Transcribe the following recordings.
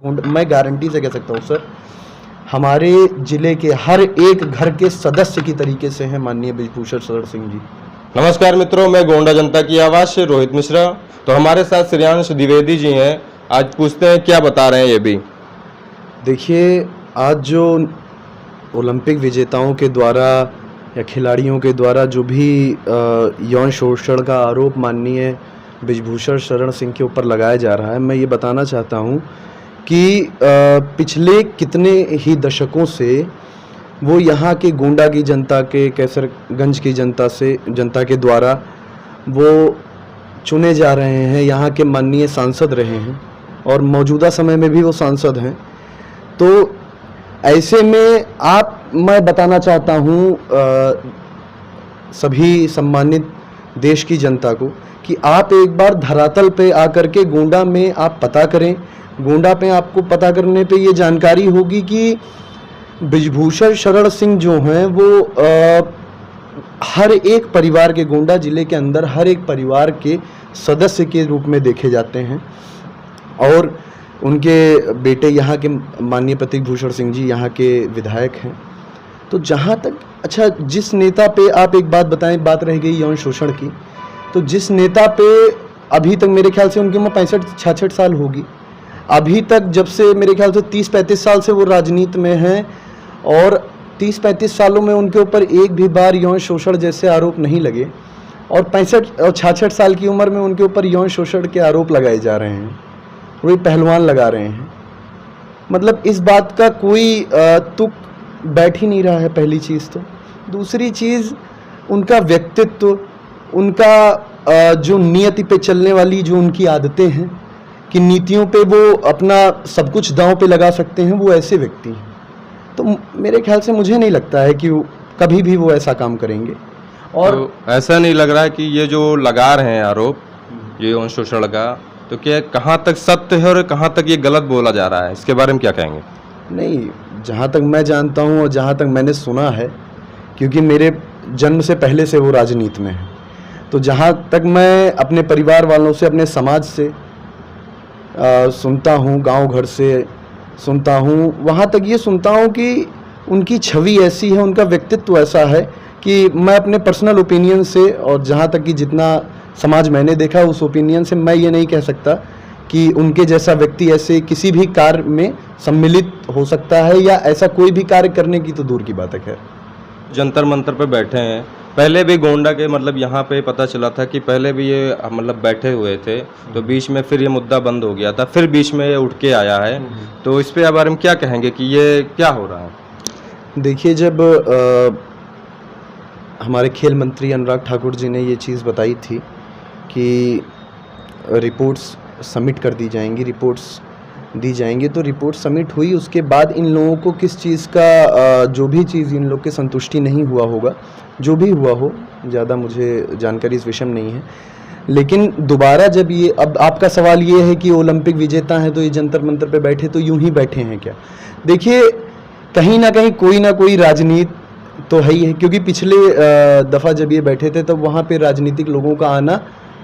मैं गारंटी से कह सकता हूँ सर, हमारे जिले के हर एक घर के सदस्य की तरीके से हैं माननीय बृजभूषण शरण सिंह जी। नमस्कार मित्रों, मैं गोंडा जनता की आवाज़ से रोहित मिश्रा। तो हमारे साथ श्रेयांश द्विवेदी जी हैं। आज पूछते हैं क्या बता रहे हैं ये भी। देखिए, आज जो ओलंपिक विजेताओं के द्वारा या खिलाड़ियों के द्वारा जो भी यौन शोषण का आरोप माननीय बृजभूषण शरण सिंह के ऊपर लगाया जा रहा है, मैं ये बताना चाहता हूँ कि पिछले कितने ही दशकों से वो यहाँ के गोंडा की जनता के, कैसरगंज की जनता के द्वारा वो चुने जा रहे हैं, यहाँ के माननीय सांसद रहे हैं और मौजूदा समय में भी वो सांसद हैं। तो ऐसे में मैं बताना चाहता हूँ सभी सम्मानित देश की जनता को कि आप एक बार धरातल पे आकर के गोंडा में आप पता करें। गोंडा पे आपको पता करने पे ये जानकारी होगी कि बृजभूषण शरण सिंह जो हैं वो हर एक परिवार के, गोंडा जिले के अंदर हर एक परिवार के सदस्य के रूप में देखे जाते हैं। और उनके बेटे यहाँ के माननीय प्रतीक भूषण सिंह जी यहाँ के विधायक हैं। तो जहाँ तक अच्छा, जिस नेता पे आप एक बात बताएं, बात रह गई यौन शोषण की, तो जिस नेता पे अभी तक मेरे ख्याल से उनकी उम्र 65-66 साल होगी, अभी तक जब से मेरे ख्याल से 30-35 साल से वो राजनीति में हैं और 30-35 सालों में उनके ऊपर एक भी बार यौन शोषण जैसे आरोप नहीं लगे, और 65 और 66 साल की उम्र में उनके ऊपर यौन शोषण के आरोप लगाए जा रहे हैं, वही पहलवान लगा रहे हैं। मतलब इस बात का कोई तुक बैठ ही नहीं रहा है, पहली चीज़ तो। दूसरी चीज़, उनका व्यक्तित्व, उनका जो नियति पे चलने वाली जो उनकी आदतें हैं कि नीतियों पे वो अपना सब कुछ दांव पे लगा सकते हैं, वो ऐसे व्यक्ति हैं। तो मेरे ख्याल से मुझे नहीं लगता है कि कभी भी वो ऐसा काम करेंगे। और तो ऐसा नहीं लग रहा है कि ये जो लगा रहे हैं आरोप ये यौन शोषण का, तो क्या कहाँ तक सत्य है और कहाँ तक ये गलत बोला जा रहा है, इसके बारे में क्या कहेंगे? नहीं, जहाँ तक मैं जानता हूँ और जहाँ तक मैंने सुना है, क्योंकि मेरे जन्म से पहले से वो राजनीति में है, तो जहाँ तक मैं अपने परिवार वालों से, अपने समाज से सुनता हूँ, गांव घर से सुनता हूँ, वहाँ तक ये सुनता हूँ कि उनकी छवि ऐसी है, उनका व्यक्तित्व ऐसा है कि मैं अपने पर्सनल ओपिनियन से, और जहाँ तक कि जितना समाज मैंने देखा उस ओपिनियन से, मैं ये नहीं कह सकता कि उनके जैसा व्यक्ति ऐसे किसी भी कार्य में सम्मिलित हो सकता है, या ऐसा कोई भी कार्य करने की तो दूर की बात है। खैर, जंतर मंतर पे बैठे हैं, पहले भी गोंडा के मतलब यहाँ पे पता चला था कि पहले भी ये मतलब बैठे हुए थे, तो बीच में फिर ये मुद्दा बंद हो गया था, फिर बीच में ये उठ के आया है। तो इस पे बारे में क्या कहेंगे कि ये क्या हो रहा है? देखिए, जब हमारे खेल मंत्री अनुराग ठाकुर जी ने ये चीज़ बताई थी कि रिपोर्ट्स सबमिट कर दी जाएंगी, रिपोर्ट्स दी जाएंगी, तो रिपोर्ट सबमिट हुई। उसके बाद इन लोगों को किस चीज़ का जो भी चीज़ इन लोग के संतुष्टि नहीं हुआ होगा, जो भी हुआ हो, ज़्यादा मुझे जानकारी इस विषय में नहीं है। लेकिन दोबारा जब ये, अब आपका सवाल ये है कि ओलंपिक विजेता हैं तो ये जंतर मंतर पे बैठे तो यूं ही बैठे हैं क्या? देखिए, कहीं ना कहीं कोई ना कोई राजनीति तो है ही है, क्योंकि पिछले दफ़ा जब ये बैठे थे तब वहाँ पे राजनीतिक लोगों का आना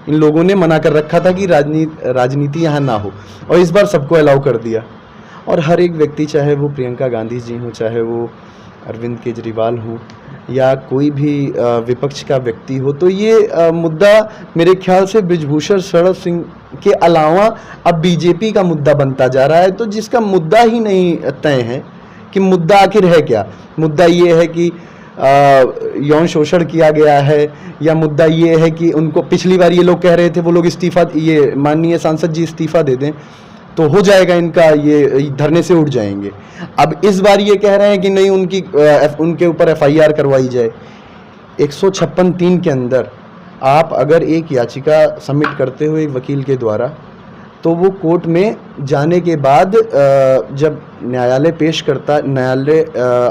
इन लोगों ने मना कर रखा था कि राजनीति यहाँ ना हो, और इस बार सबको अलाउ कर दिया। और हर एक व्यक्ति, चाहे वो प्रियंका गांधी जी हों, चाहे वो अरविंद केजरीवाल हों, या कोई भी विपक्ष का व्यक्ति हो, तो ये मुद्दा मेरे ख्याल से बृजभूषण शरण सिंह के अलावा अब बीजेपी का मुद्दा बनता जा रहा है। तो जिसका मुद्दा ही नहीं तय है कि मुद्दा आखिर है क्या। मुद्दा ये है कि यौन शोषण किया गया है, या मुद्दा ये है कि उनको, पिछली बार ये लोग कह रहे थे वो लोग इस्तीफा, ये माननीय सांसद जी इस्तीफा दे दें तो हो जाएगा इनका, ये धरने से उठ जाएंगे। अब इस बार ये कह रहे हैं कि नहीं, उनके ऊपर FIR करवाई जाए। 156(3) के अंदर आप अगर एक याचिका सबमिट करते हो एक वकील के द्वारा, तो वो कोर्ट में जाने के बाद जब न्यायालय पेश करता, न्यायालय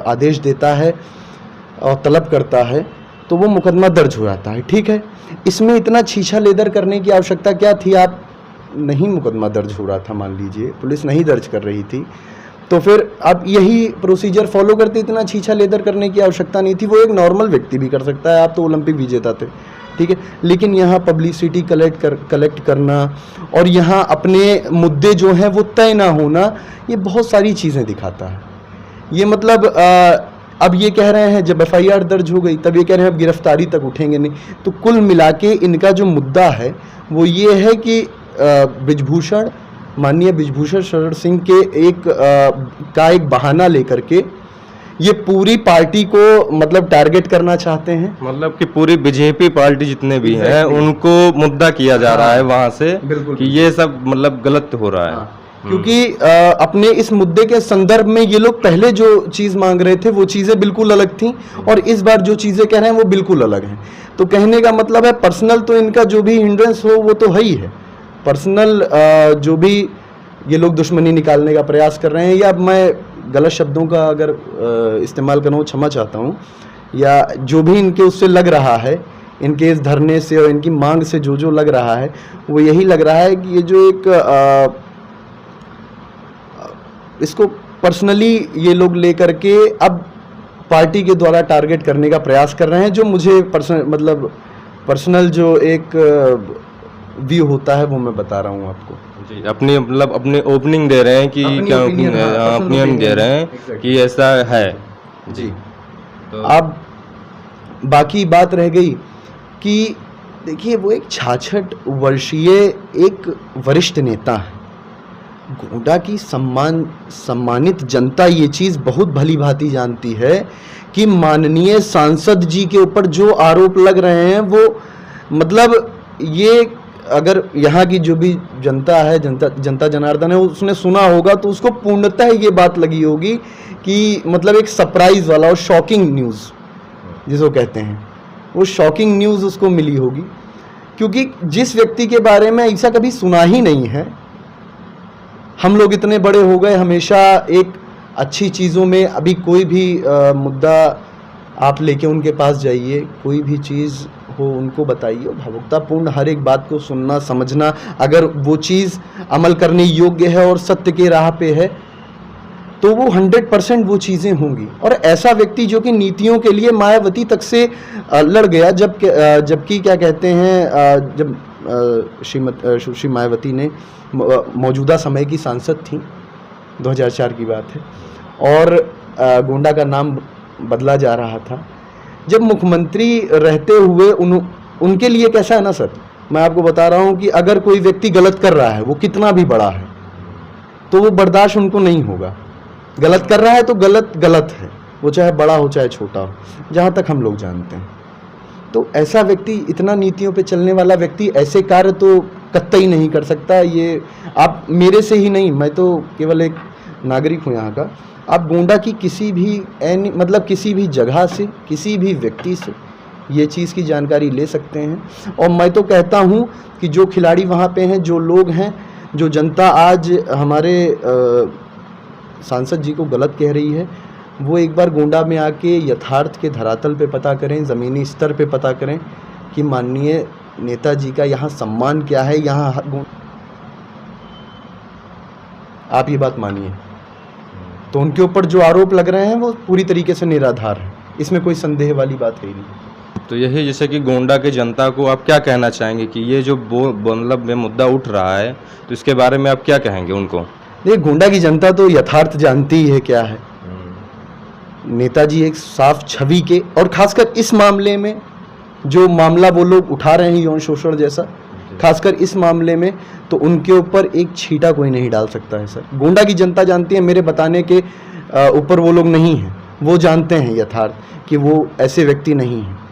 आदेश देता है और तलब करता है, तो वो मुकदमा दर्ज हो जाता है। ठीक है, इसमें इतना छीछा लेदर करने की आवश्यकता क्या थी? आप नहीं, मुकदमा दर्ज हो रहा था, मान लीजिए पुलिस नहीं दर्ज कर रही थी, तो फिर आप यही प्रोसीजर फॉलो करते, इतना छीछा लेदर करने की आवश्यकता नहीं थी। वो एक नॉर्मल व्यक्ति भी कर सकता है, आप तो ओलंपिक विजेता थे। ठीक है, लेकिन यहाँ पब्लिसिटी कलेक्ट करना और यहाँ अपने मुद्दे जो हैं वो तय ना होना, ये बहुत सारी चीज़ें दिखाता है। ये मतलब अब ये कह रहे हैं जब FIR दर्ज हो गई तब ये कह रहे हैं अब गिरफ्तारी तक उठेंगे नहीं। तो कुल मिला के इनका जो मुद्दा है वो ये है कि बृजभूषण, माननीय बृजभूषण शरण सिंह के एक बहाना लेकर के ये पूरी पार्टी को मतलब टारगेट करना चाहते हैं। मतलब कि पूरी बीजेपी पार्टी जितने भी हैं उनको मुद्दा किया जा रहा है वहां से कि ये सब मतलब गलत हो रहा है। क्योंकि अपने इस मुद्दे के संदर्भ में ये लोग पहले जो चीज़ मांग रहे थे वो चीज़ें बिल्कुल अलग थी और इस बार जो चीज़ें कह रहे हैं वो बिल्कुल अलग हैं। तो कहने का मतलब है पर्सनल तो इनका जो भी हिंड्रेंस हो वो तो है ही है, पर्सनल जो भी ये लोग दुश्मनी निकालने का प्रयास कर रहे हैं, या मैं गलत शब्दों का अगर इस्तेमाल कर रहा हूँ क्षमा चाहता हूँ, या जो भी इनके उससे लग रहा है, इनके इस धरने से और इनकी मांग से जो लग रहा है वो यही लग रहा है कि ये जो एक इसको पर्सनली ये लोग लेकर के अब पार्टी के द्वारा टारगेट करने का प्रयास कर रहे हैं, जो मुझे पर्सनल जो एक व्यू होता है वो मैं बता रहा हूँ आपको। जी, अपनी मतलब अपनी ओपनिंग दे रहे हैं कि क्या ओपिनियन दे रहे हैं कि ऐसा है। जी, तो अब बाकी बात रह गई कि देखिए वो एक 66 वर्षीय एक वरिष्ठ नेता है। गोंडा की सम्मानित जनता ये चीज़ बहुत भली भांति जानती है कि माननीय सांसद जी के ऊपर जो आरोप लग रहे हैं वो मतलब ये अगर यहाँ की जो भी जनता है, जनता जनार्दन है, उसने सुना होगा तो उसको पूर्णतः ये बात लगी होगी कि मतलब एक सरप्राइज वाला और शॉकिंग न्यूज़ जिसको कहते हैं, वो शॉकिंग न्यूज़ उसको मिली होगी, क्योंकि जिस व्यक्ति के बारे में ऐसा कभी सुना ही नहीं है। हम लोग इतने बड़े हो गए, हमेशा एक अच्छी चीज़ों में अभी कोई भी मुद्दा आप लेके उनके पास जाइए, कोई भी चीज़ हो उनको बताइए, भावुकतापूर्ण हर एक बात को सुनना समझना, अगर वो चीज़ अमल करने योग्य है और सत्य के राह पे है तो वो 100% वो चीज़ें होंगी। और ऐसा व्यक्ति जो कि नीतियों के लिए मायावती तक से लड़ गया, जबकि क्या कहते हैं, जब श्री मायावती ने मौजूदा समय की सांसद थी, 2004 की बात है, और गोंडा का नाम बदला जा रहा था, जब मुख्यमंत्री रहते हुए उनके लिए कैसा है ना सर, मैं आपको बता रहा हूँ कि अगर कोई व्यक्ति गलत कर रहा है, वो कितना भी बड़ा है, तो वो बर्दाश्त उनको नहीं होगा। गलत कर रहा है तो गलत है, वो चाहे बड़ा हो चाहे छोटा हो, जहाँ तक हम लोग जानते हैं। तो ऐसा व्यक्ति, इतना नीतियों पे चलने वाला व्यक्ति ऐसे कार्य तो कतई नहीं कर सकता। ये आप मेरे से ही नहीं, मैं तो केवल एक नागरिक हूँ यहाँ का, आप गोंडा की किसी भी मतलब किसी भी जगह से, किसी भी व्यक्ति से ये चीज़ की जानकारी ले सकते हैं। और मैं तो कहता हूँ कि जो खिलाड़ी वहाँ पे हैं, जो लोग हैं, जो जनता आज हमारे सांसद जी को गलत कह रही है, वो एक बार गोंडा में आके यथार्थ के धरातल पे पता करें, ज़मीनी स्तर पे पता करें कि माननीय नेताजी का यहाँ सम्मान क्या है। यहाँ आप ये बात मानिए, तो उनके ऊपर जो आरोप लग रहे हैं वो पूरी तरीके से निराधार है, इसमें कोई संदेह वाली बात है ही नहीं। तो यही जैसे कि गोंडा के जनता को आप क्या कहना चाहेंगे कि ये जो मतलब मुद्दा उठ रहा है, तो इसके बारे में आप क्या कहेंगे उनको? देखिए, गोंडा की जनता तो यथार्थ जानती ही है क्या है। नेताजी एक साफ छवि के, और खासकर इस मामले में जो मामला वो लोग उठा रहे हैं यौन शोषण जैसा, खासकर इस मामले में, तो उनके ऊपर एक छींटा कोई नहीं डाल सकता है सर। गोंडा की जनता जानती है, मेरे बताने के ऊपर वो लोग नहीं हैं, वो जानते हैं यथार्थ कि वो ऐसे व्यक्ति नहीं हैं।